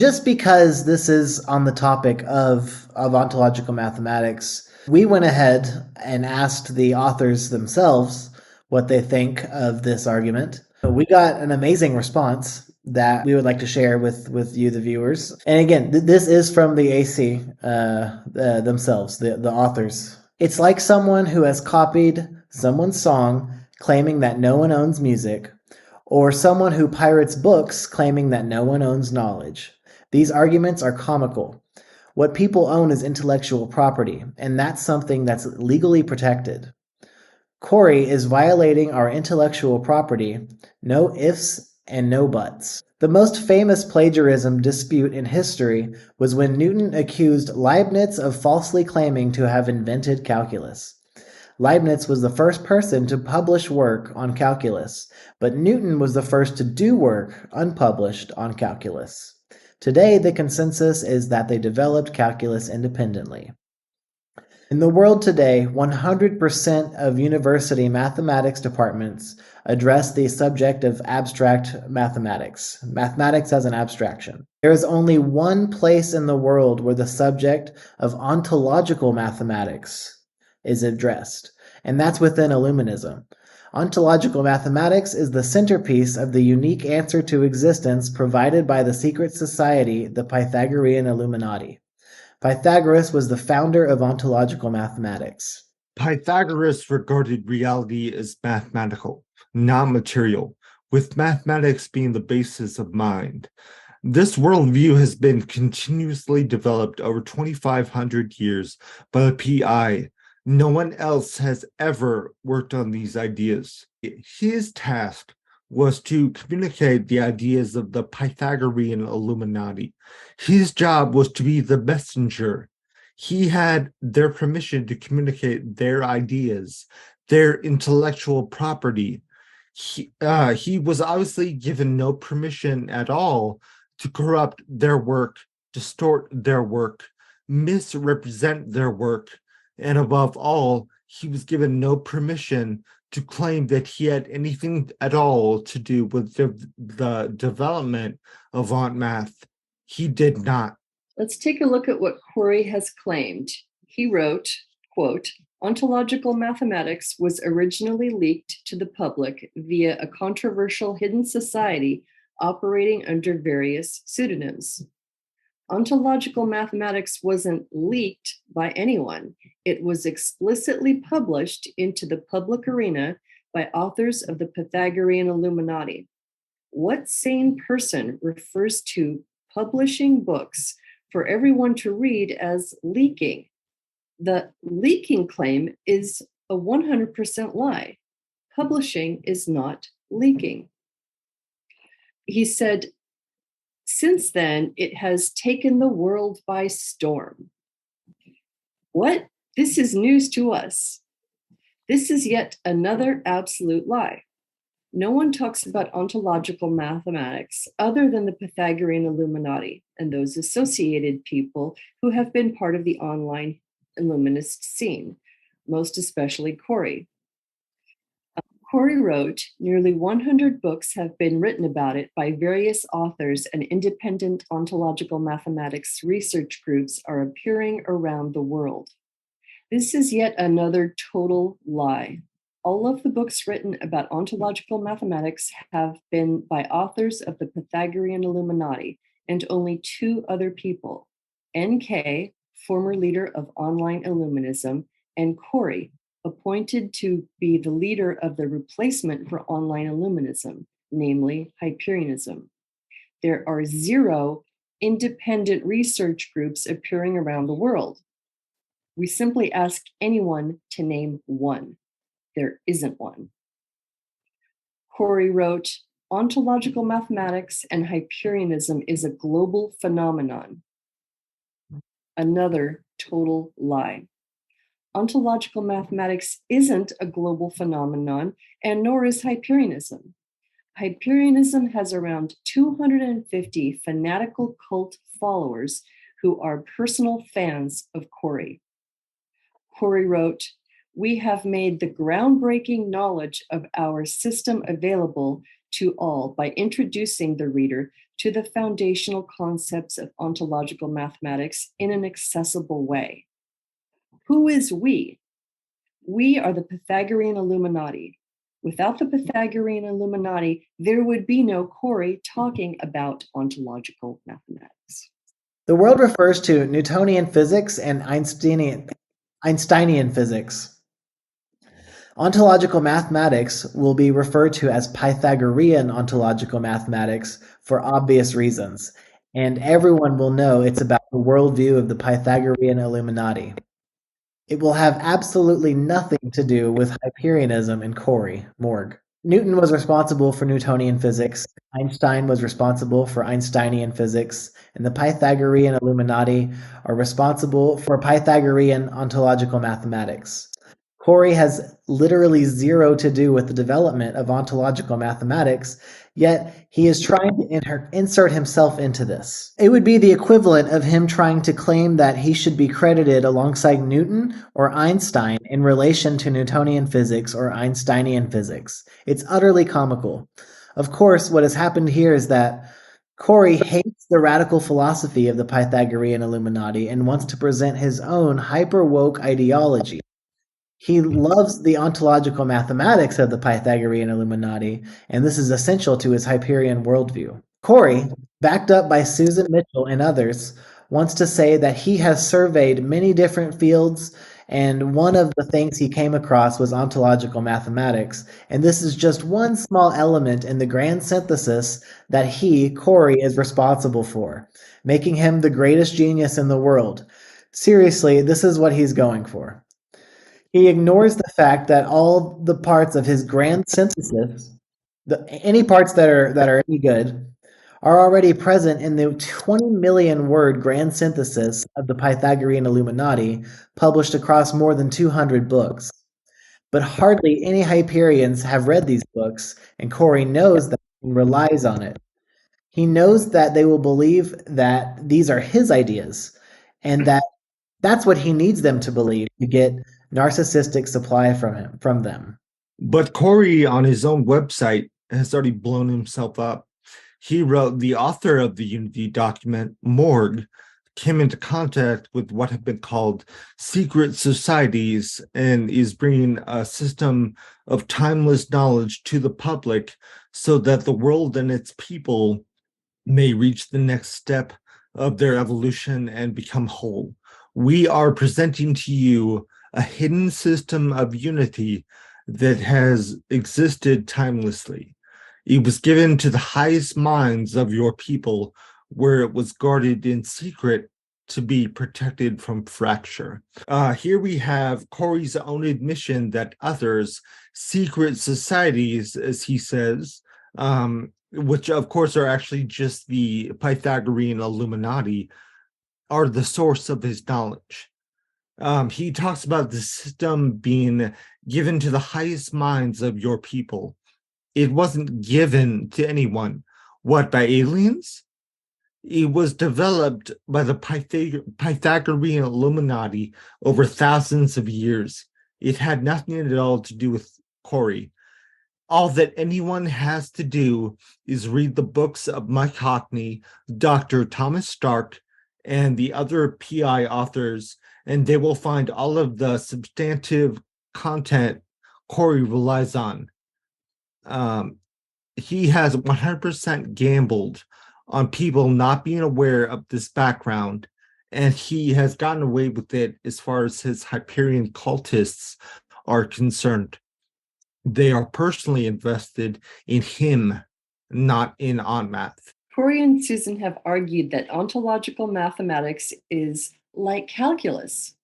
Just because this is on the topic of ontological mathematics, we went ahead and asked the authors themselves what they think of this argument. We got an amazing response that we would like to share with you, the viewers. And again, this is from the AC themselves, the authors. It's like someone who has copied someone's song claiming that no one owns music, or someone who pirates books claiming that no one owns knowledge. These arguments are comical. What people own is intellectual property, and that's something that's legally protected. Corey is violating our intellectual property, no ifs and no buts. The most famous plagiarism dispute in history was when Newton accused Leibniz of falsely claiming to have invented calculus. Leibniz was the first person to publish work on calculus, but Newton was the first to do work unpublished on calculus. Today, the consensus is that they developed calculus independently. In the world today, 100% of university mathematics departments address the subject of abstract mathematics, mathematics as an abstraction. There is only one place in the world where the subject of ontological mathematics is addressed, and that's within Illuminism. Ontological mathematics is the centerpiece of the unique answer to existence provided by the secret society, the Pythagorean Illuminati. Pythagoras was the founder of ontological mathematics. Pythagoras regarded reality as mathematical, not material, with mathematics being the basis of mind. This worldview has been continuously developed over 2,500 years by the PI. No one else has ever worked on these ideas. His task was to communicate the ideas of the Pythagorean Illuminati. His job was to be the messenger. He had their permission to communicate their ideas, their intellectual property. He was obviously given no permission at all to corrupt their work, distort their work, misrepresent their work, and above all, he was given no permission to claim that he had anything at all to do with the development of Aunt Math. He did not. Let's take a look at what Corey has claimed. He wrote, quote, "Ontological mathematics was originally leaked to the public via a controversial hidden society operating under various pseudonyms. Ontological mathematics wasn't leaked by anyone. It was explicitly published into the public arena by authors of the Pythagorean Illuminati. What sane person refers to publishing books for everyone to read as leaking? The leaking claim is a 100% lie. Publishing is not leaking." He said, "Since then, it has taken the world by storm." What? This is news to us. This is yet another absolute lie. No one talks about ontological mathematics other than the Pythagorean Illuminati and those associated people who have been part of the online Illuminist scene, most especially Corey. Corey wrote, "Nearly 100 books have been written about it by various authors, and independent ontological mathematics research groups are appearing around the world." This is yet another total lie. All of the books written about ontological mathematics have been by authors of the Pythagorean Illuminati and only two other people, NK, former leader of online Illuminism, and Corey, appointed to be the leader of the replacement for online Illuminism, namely Hyperianism. There are 0 independent research groups appearing around the world. We simply ask anyone to name one. There isn't one. Corey wrote, "Ontological mathematics and Hyperianism is a global phenomenon." Another total lie. Ontological mathematics isn't a global phenomenon, and nor is Hyperianism. Hyperianism has around 250 fanatical cult followers who are personal fans of Corey. Corey wrote, "We have made the groundbreaking knowledge of our system available to all by introducing the reader to the foundational concepts of ontological mathematics in an accessible way. Who is we? We are the Pythagorean Illuminati. Without the Pythagorean Illuminati, there would be no Corey talking about ontological mathematics. The world refers to Newtonian physics and Einsteinian physics. Ontological mathematics will be referred to as Pythagorean ontological mathematics for obvious reasons, and everyone will know it's about the worldview of the Pythagorean Illuminati. It will have absolutely nothing to do with Hyperianism and Corey, Morgue. Newton was responsible for Newtonian physics, Einstein was responsible for Einsteinian physics, and the Pythagorean Illuminati are responsible for Pythagorean ontological mathematics. Corey has literally zero to do with the development of ontological mathematics, yet he is trying to insert himself into this. It would be the equivalent of him trying to claim that he should be credited alongside Newton or Einstein in relation to Newtonian physics or Einsteinian physics. It's utterly comical. Of course, what has happened here is that Corey hates the radical philosophy of the Pythagorean Illuminati and wants to present his own hyper-woke ideology. He loves the ontological mathematics of the Pythagorean Illuminati, and this is essential to his Hyperion worldview. Corey, backed up by Susan Mitchell and others, wants to say that he has surveyed many different fields, and one of the things he came across was ontological mathematics, and this is just one small element in the grand synthesis that he, Corey, is responsible for, making him the greatest genius in the world. Seriously, this is what he's going for. He ignores the fact that all the parts of his grand synthesis, any parts that are any good, are already present in the 20 million word grand synthesis of the Pythagorean Illuminati, published across more than 200 books. But hardly any Hyperians have read these books, and Corey knows that and relies on it. He knows that they will believe that these are his ideas, and that's what he needs them to believe to get narcissistic supply from them. But Corey, on his own website, has already blown himself up. He wrote, the author of the Unity document, Morgue, came into contact with what have been called secret societies and is bringing a system of timeless knowledge to the public so that the world and its people may reach the next step of their evolution and become whole. We are presenting to you a hidden system of unity that has existed timelessly. It was given to the highest minds of your people, where it was guarded in secret to be protected from fracture. Here we have Corey's own admission that others, secret societies, as he says, which of course are actually just the Pythagorean Illuminati, are the source of his knowledge. He talks about the system being given to the highest minds of your people. It wasn't given to anyone. What, by aliens? It was developed by the Pythagorean Illuminati over thousands of years. It had nothing at all to do with Corey. All that anyone has to do is read the books of Mike Hockney, Dr. Thomas Stark, and the other PI authors, and they will find all of the substantive content Corey relies on. He has 100% gambled on people not being aware of this background, and he has gotten away with it as far as his Hyperion cultists are concerned. They are personally invested in him, not in on-math. Corey and Susan have argued that ontological mathematics is like calculus.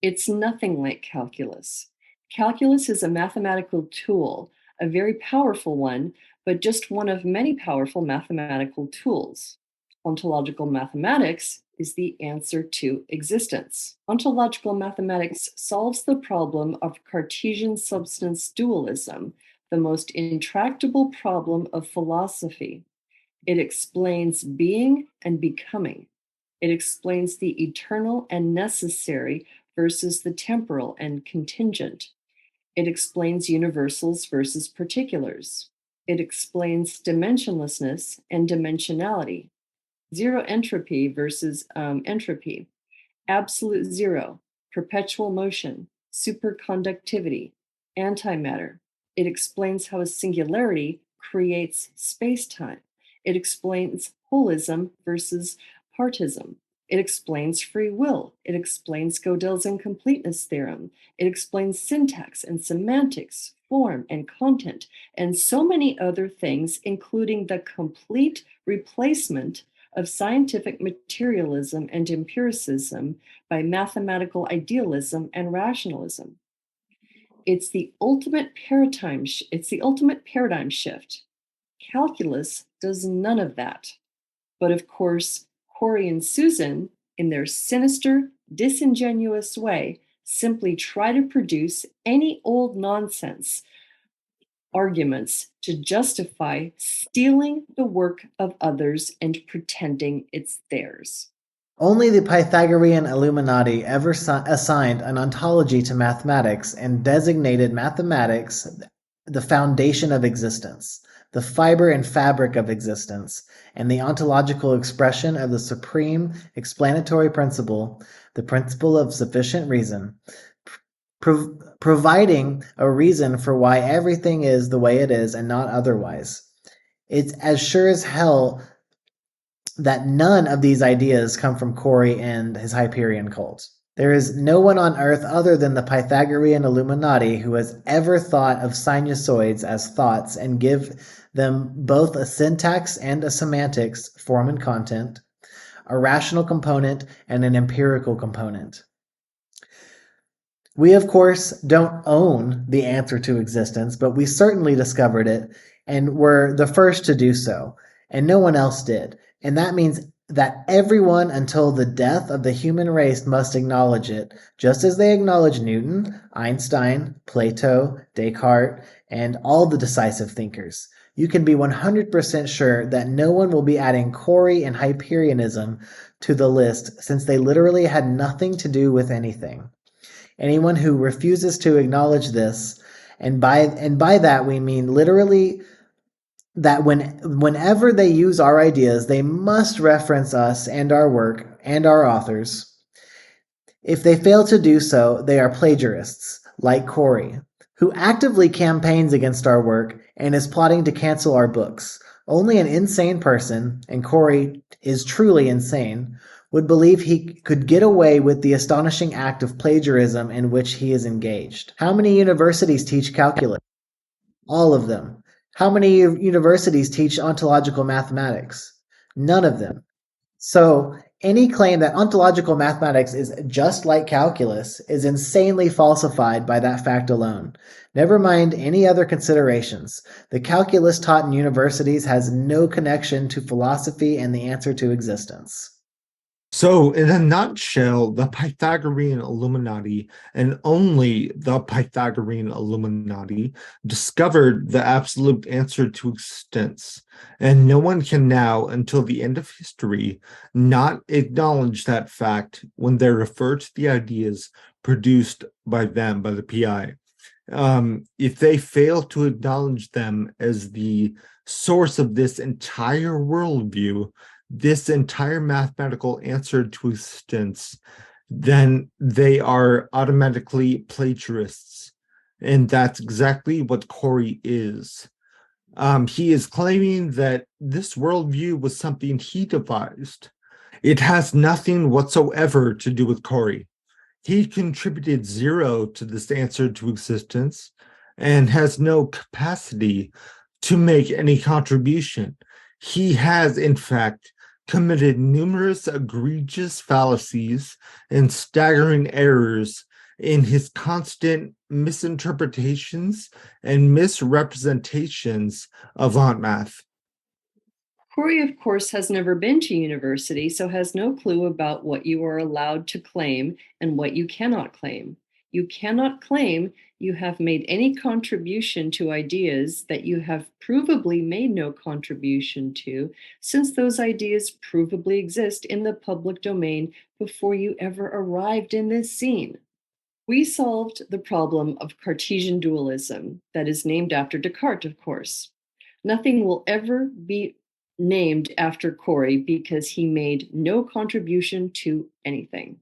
It's nothing like calculus. Calculus is a mathematical tool, a very powerful one, but just one of many powerful mathematical tools. Ontological mathematics is the answer to existence. Ontological mathematics solves the problem of Cartesian substance dualism, the most intractable problem of philosophy. It explains being and becoming. It explains the eternal and necessary versus the temporal and contingent. It explains universals versus particulars. It explains dimensionlessness and dimensionality. Zero entropy versus entropy. Absolute zero, perpetual motion, superconductivity, antimatter. It explains how a singularity creates space-time. It explains holism versus partism. It explains free will. It explains Gödel's incompleteness theorem. It explains syntax and semantics, form and content, and so many other things, including the complete replacement of scientific materialism and empiricism by mathematical idealism and rationalism. It's the ultimate paradigm shift. Calculus does none of that. But of course, Corey and Susan, in their sinister, disingenuous way, simply try to produce any old nonsense arguments to justify stealing the work of others and pretending it's theirs. Only the Pythagorean Illuminati ever assigned an ontology to mathematics and designated mathematics the foundation of existence, the fiber and fabric of existence, and the ontological expression of the supreme explanatory principle, the principle of sufficient reason, providing a reason for why everything is the way it is and not otherwise. It's as sure as hell that none of these ideas come from Corey and his Hyperion cult. There is no one on earth other than the Pythagorean Illuminati who has ever thought of sinusoids as thoughts and give them both a syntax and a semantics, form and content, a rational component and an empirical component. We, of course, don't own the answer to existence, but we certainly discovered it and were the first to do so, and no one else did. And that means that everyone until the death of the human race must acknowledge it, just as they acknowledge Newton, Einstein, Plato, Descartes, and all the decisive thinkers. You can be 100% sure that no one will be adding Corey and Hyperianism to the list, since they literally had nothing to do with anything. Anyone who refuses to acknowledge this, and by that we mean literally that whenever they use our ideas, they must reference us and our work and our authors. If they fail to do so, they are plagiarists, like Corey, who actively campaigns against our work and is plotting to cancel our books. Only an insane person, and Corey is truly insane, would believe he could get away with the astonishing act of plagiarism in which he is engaged. How many universities teach calculus? All of them. How many universities teach ontological mathematics? None of them. So any claim that ontological mathematics is just like calculus is insanely falsified by that fact alone. Never mind any other considerations. The calculus taught in universities has no connection to philosophy and the answer to existence. So, in a nutshell, the Pythagorean Illuminati, and only the Pythagorean Illuminati, discovered the absolute answer to existence, and no one can now, until the end of history, not acknowledge that fact when they refer to the ideas produced by them, by the PI. If they fail to acknowledge them as the source of this entire worldview, this entire mathematical answer to existence, then they are automatically plagiarists. And that's exactly what Corey is. He is claiming that this worldview was something he devised. It has nothing whatsoever to do with Corey. He contributed zero to this answer to existence and has no capacity to make any contribution. He has, in fact, committed numerous egregious fallacies and staggering errors in his constant misinterpretations and misrepresentations of Ontmath. Corey, of course, has never been to university, so has no clue about what you are allowed to claim and what you cannot claim. You cannot claim you have made any contribution to ideas that you have provably made no contribution to, since those ideas provably exist in the public domain before you ever arrived in this scene. We solved the problem of Cartesian dualism, that is named after Descartes, of course. Nothing will ever be named after Corey because he made no contribution to anything.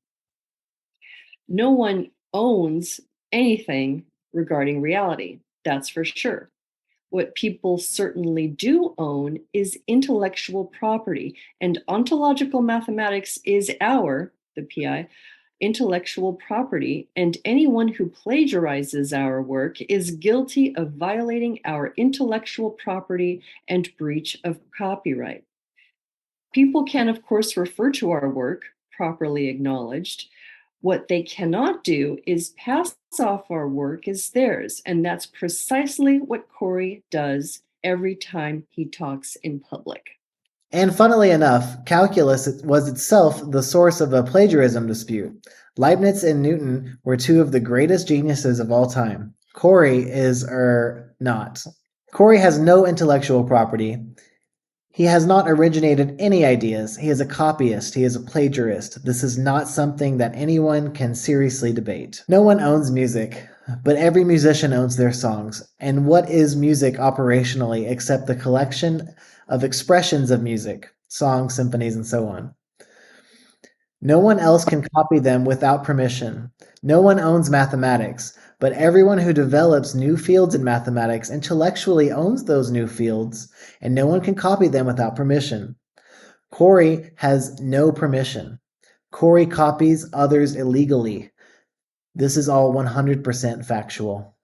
No one owns anything regarding reality, that's for sure. What people certainly do own is intellectual property, and ontological mathematics is our, the PI, intellectual property, and anyone who plagiarizes our work is guilty of violating our intellectual property and breach of copyright. People can, of course, refer to our work, properly acknowledged. What they cannot do is pass off our work as theirs, and that's precisely what Corey does every time he talks in public. And funnily enough, calculus was itself the source of a plagiarism dispute. Leibniz and Newton were two of the greatest geniuses of all time. Corey is, not. Corey has no intellectual property. He has not originated any ideas. He is a copyist. He is a plagiarist. This is not something that anyone can seriously debate. No one owns music, but every musician owns their songs. And what is music operationally except the collection of expressions of music, songs, symphonies, and so on? No one else can copy them without permission. No one owns mathematics, but everyone who develops new fields in mathematics intellectually owns those new fields, and no one can copy them without permission. Corey has no permission. Corey copies others illegally. This is all 100% factual.